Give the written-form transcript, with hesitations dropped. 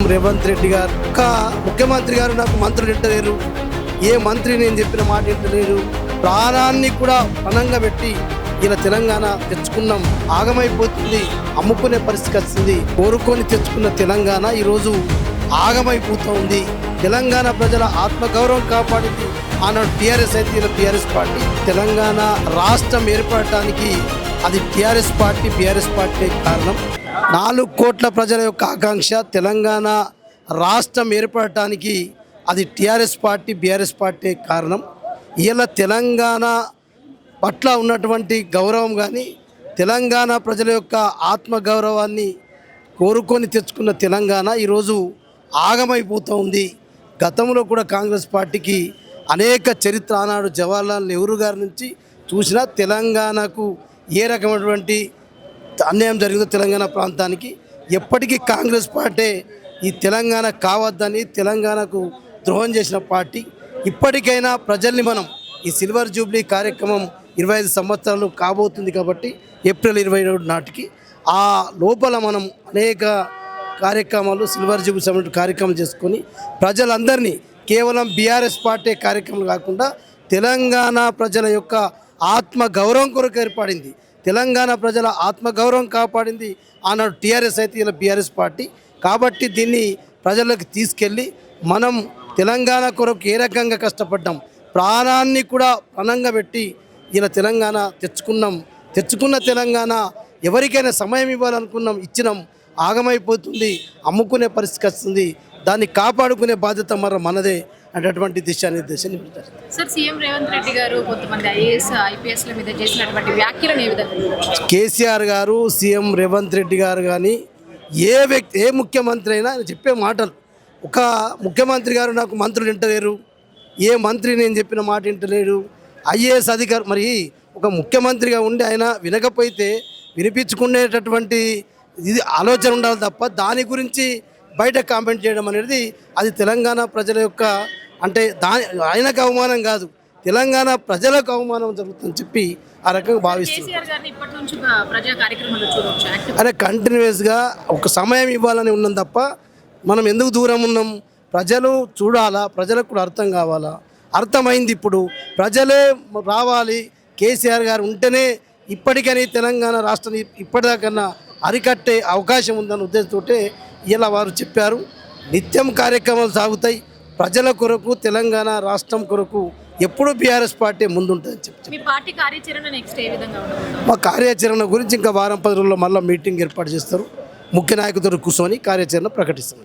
రేవంత్ రెడ్డి గారు ముఖ్యమంత్రి గారు నాకు మంత్రులు ఇంటలేరు, ఏ మంత్రి నేను చెప్పిన మాట ఇంటలేరు, ప్రాణాన్ని కూడా పణంగా పెట్టి ఇలా తెలంగాణ తెచ్చుకున్నాం, ఆగమైపోతుంది, అమ్ముకునే పరిస్థితి వచ్చింది. కోరుకొని తెచ్చుకున్న తెలంగాణ ఈరోజు ఆగమైపోతూ ఉంది. తెలంగాణ ప్రజల ఆత్మగౌరవం కాపాడింది ఆనాడు టీఆర్ఎస్ అయితే ఇలా టీఆర్ఎస్ పార్టీ. తెలంగాణ రాష్ట్రం ఏర్పడటానికి అది టీఆర్ఎస్ పార్టీ కారణం. 4 కోట్ల ప్రజల యొక్క ఆకాంక్ష తెలంగాణ రాష్ట్రం ఏర్పడటానికి అది టీఆర్ఎస్ పార్టీ కారణం. ఇలా తెలంగాణ పట్ల ఉన్నటువంటి గౌరవం కానీ, తెలంగాణ ప్రజల యొక్క ఆత్మగౌరవాన్ని కోరుకొని తెచ్చుకున్న తెలంగాణ ఈరోజు ఆగమైపోతూ ఉంది. గతంలో కూడా కాంగ్రెస్ పార్టీకి అనేక చరిత్ర, ఆనాడు జవహర్లాల్ నెహ్రూ గారి నుంచి చూసినా తెలంగాణకు ఏ రకమైనటువంటి అన్యాయం జరిగిందో తెలంగాణ ప్రాంతానికి ఎప్పటికీ కాంగ్రెస్ పార్టీ ఈ తెలంగాణ కావద్దని తెలంగాణకు ద్రోహం చేసిన పార్టీ. ఇప్పటికైనా ప్రజల్ని మనం ఈ సిల్వర్ జూబ్లీ కార్యక్రమం 25 సంవత్సరాలు కాబోతుంది కాబట్టి ఏప్రిల్ 27 నాటికి ఆ లోపల మనం అనేక కార్యక్రమాలు సిల్వర్ జూబ్లీ సమిట్ కార్యక్రమం చేసుకొని ప్రజలందరినీ కేవలం బీఆర్ఎస్ పార్టీ కార్యక్రమం కాకుండా తెలంగాణ ప్రజల యొక్క ఆత్మగౌరవం కొరకు ఏర్పడింది. తెలంగాణ ప్రజల ఆత్మగౌరవం కాపాడింది ఆనాడు టీఆర్ఎస్ అయితే ఇలా బీఆర్ఎస్ పార్టీ. కాబట్టి దీన్ని ప్రజలకు తీసుకెళ్ళి మనం తెలంగాణ కొరకు ఏ రకంగా కష్టపడ్డాం, ప్రాణాన్ని కూడా పణంగా పెట్టి ఇలా తెలంగాణ తెచ్చుకున్న తెలంగాణ ఎవరికైనా సమయం ఇవ్వాలనుకున్నాం, ఇచ్చినాం, ఆగమైపోతుంది, అమ్ముకునే పరిస్థితి వస్తుంది. దాన్ని కాపాడుకునే బాధ్యత మనదే అనేటటువంటి దిశానిర్దేశం. సార్, సీఎం రేవంత్ రెడ్డి గారు కొంతమంది ఐఏఎస్ ఐపీఎస్ల మీద చేసినటువంటి వ్యాఖ్యలను ఏ విధంగా కేసీఆర్ గారు, సీఎం రేవంత్ రెడ్డి గారు కానీ ఏ ముఖ్యమంత్రి అయినా చెప్పే మాటలు, ఒక ముఖ్యమంత్రి గారు నాకు మంత్రులు ఇంటలేరు, ఏ మంత్రి నేను చెప్పిన మాట ఇంటలేరు, ఐఏఎస్ అధికారు, మరి ఒక ముఖ్యమంత్రిగా ఉండి ఆయన వినకపోతే వినిపించుకునేటటువంటి ఇది ఆలోచన ఉండాలి తప్ప దాని గురించి బయట కామెంట్ చేయడం అనేది అది తెలంగాణ ప్రజల యొక్క అంటే ఆయనకు అవమానం కాదు, తెలంగాణ ప్రజలకు అవమానం జరుగుతుందని చెప్పి ఆ రకంగా భావిస్తున్నారు. అదే కంటిన్యూస్గా ఒక సమయం ఇవ్వాలని ఉన్నాం తప్ప మనం ఎందుకు దూరం ఉన్నాం? ప్రజలు చూడాలా, ప్రజలకు కూడా అర్థం కావాలా, అర్థమైంది. ఇప్పుడు ప్రజలే రావాలి, కేసీఆర్ గారు ఉంటేనే ఇప్పటికని తెలంగాణ రాష్ట్రాన్ని ఇప్పటిదాకన్నా అరికట్టే అవకాశం ఉందన్న ఉద్దేశంతో ఇలా వారు చెప్పారు. నిత్యం కార్యక్రమాలు సాగుతాయి. ప్రజల కొరకు, తెలంగాణ రాష్ట్రం కొరకు ఎప్పుడూ బీఆర్ఎస్ పార్టీ ముందుంటుందని చెప్పి మా కార్యాచరణ గురించి ఇంకా వారం 10 రోజుల్లో మళ్ళీ మీటింగ్ ఏర్పాటు చేస్తారు. ముఖ్య నాయకులతో కూర్చొని కార్యాచరణ ప్రకటిస్తారు.